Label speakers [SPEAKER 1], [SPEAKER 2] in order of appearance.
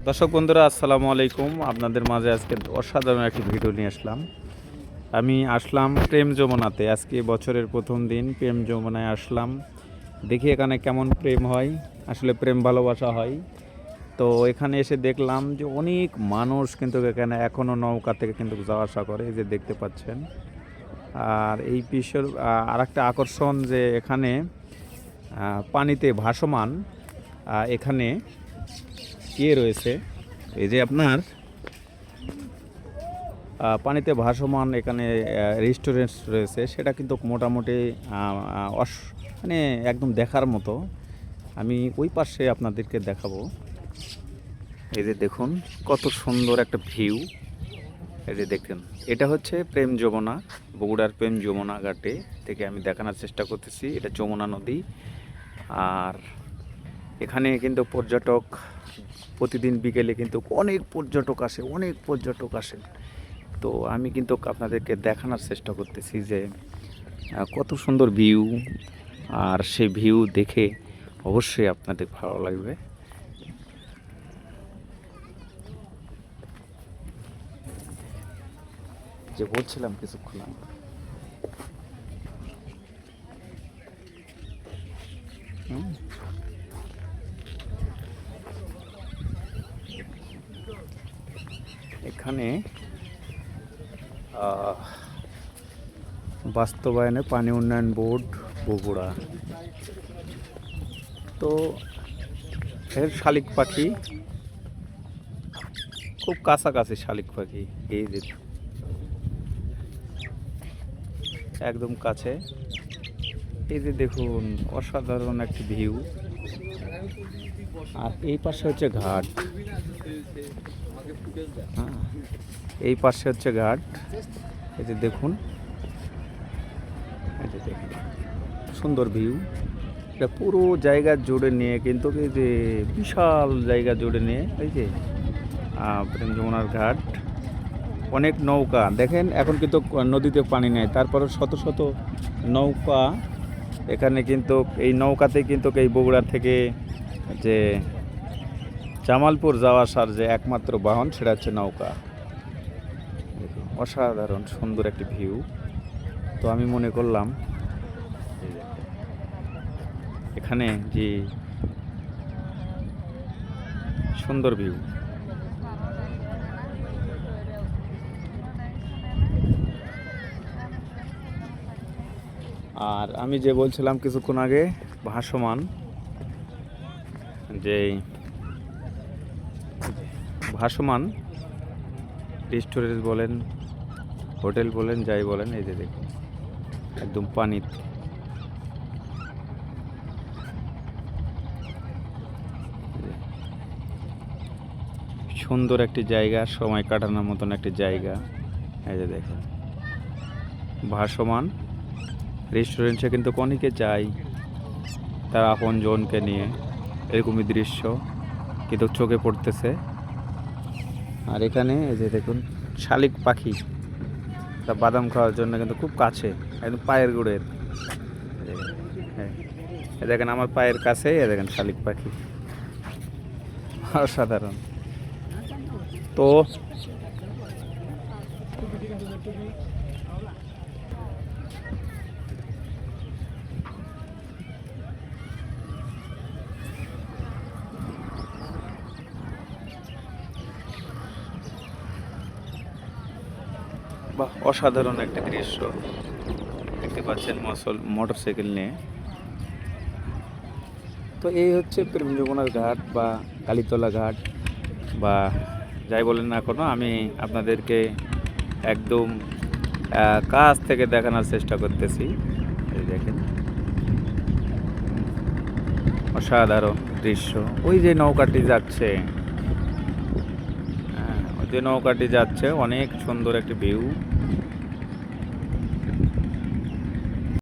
[SPEAKER 1] দর্শক বন্ধুরা আসসালামু আলাইকুম। আপনাদের মাঝে আজকে অসাধারণ একটি ভিডিও নিয়ে আসলাম। আমি আসলাম প্রেম যমুনাতে। আজকে বছরের প্রথম দিন প্রেম যমুনায় আসলাম, দেখি এখানে কেমন প্রেম হয়, আসলে প্রেম ভালোবাসা হয়। তো এখানে এসে দেখলাম যে অনেক মানুষ কিন্তু এখানে এখনও নৌকা থেকে কিন্তু যাওয়া আসা করে, এই যে দেখতে পাচ্ছেন। আর এই বিশ্বের আর একটা আকর্ষণ যে এখানে পানিতে ভাসমান এখানে রয়েছে, এই যে আপনার পানিতে ভাসমান এখানে রেস্টুরেন্ট রয়েছে, সেটা কিন্তু মোটামুটি মানে একদম দেখার মতো। আমি ওই পাশে আপনাদেরকে দেখাবো। এই যে দেখুন কত সুন্দর একটা ভিউ। এই যে দেখেন, এটা হচ্ছে প্রেম যমুনা, বগুড়ার প্রেম যমুনা ঘাটে থেকে আমি দেখানোর চেষ্টা করতেছি। এটা যমুনা নদী। আর এখানে কিন্তু পর্যটক প্রতিদিন বিকেলে কিন্তু অনেক পর্যটক আসেন। তো আমি কিন্তু আপনাদেরকে দেখানোর চেষ্টা করতেছি যে কত সুন্দর ভিউ। আর সেই ভিউ দেখে অবশ্যই আপনাদের ভালো লাগবে। যে বলছিলাম কিছুক্ষণ আগে, এখানে বাস্তবায়নে পানি উন্নয়ন বোর্ড বগুড়া। তো এর শালিক পাখি খুব কাছাকাছি, শালিক পাখি এই যে একদম কাছে। এই যে দেখুন অসাধারণ একটি ভিউ। আর এই পাশে হচ্ছে ঘাট। হ্যাঁ, এই পাশে হচ্ছে ঘাট। এই যে দেখুন, এই যে দেখুন সুন্দর ভিউ। এটা পুরো জায়গা জুড়ে নিয়ে কিন্তু, এই যে বিশাল জায়গা জুড়ে নিয়ে এই যে প্রেম যমুনার ঘাট। অনেক নৌকা দেখেন, এখন কিন্তু নদীতে পানি নেই, তারপরে শত শত নৌকা এখানে কিন্তু। এই নৌকাতে কিন্তু এই বগুড়া থেকে যে জামালপুর যাওয়া আসার যে একমাত্র বাহন, সেটা হচ্ছে নৌকা। অসাধারণ সুন্দর একটি ভিউ। তো আমি মনে করলাম এখানে যে সুন্দর ভিউ। আর আমি যে বলছিলাম কিছুক্ষণ আগে, ভাসমান যে ভাসমান রেস্টুরেন্ট বলেন, হোটেল বলেন, যাই বলেন, এই যে দেখুন একদম পানির। সুন্দর একটি জায়গা, সময় কাটানোর মতন একটি জায়গা। এই যে দেখেন ভাসমান রেস্টুরেন্টে কিন্তু অনেকে যায় তার আপন জনকে নিয়ে, এরকমই দৃশ্য কিন্তু চোখে পড়তেছে। আর এখানে এই যে দেখুন শালিক পাখি, তা বাদাম খাওয়ার জন্য কিন্তু খুব কাছে, একদম পায়ের গোড়ের। দেখেন আমার পায়ের কাছে, দেখেন শালিক পাখি, অসাধারণ। তো বাহ, অসাধারণ একটা দৃশ্য দেখতে পাচ্ছেন মোটরসাইকেল নিয়ে। তো এই হচ্ছে প্রেম যমুনার ঘাট বা কালীতলা ঘাট বা যাই বলেন না কোনো, আমি আপনাদেরকে একদম কাছ থেকে দেখানোর চেষ্টা করতেছি। এই দেখেন অসাধারণ দৃশ্য। ওই যে নৌকাটি যাচ্ছে, ওই যে নৌকাটি যাচ্ছে, অনেক সুন্দর একটি ভিউ।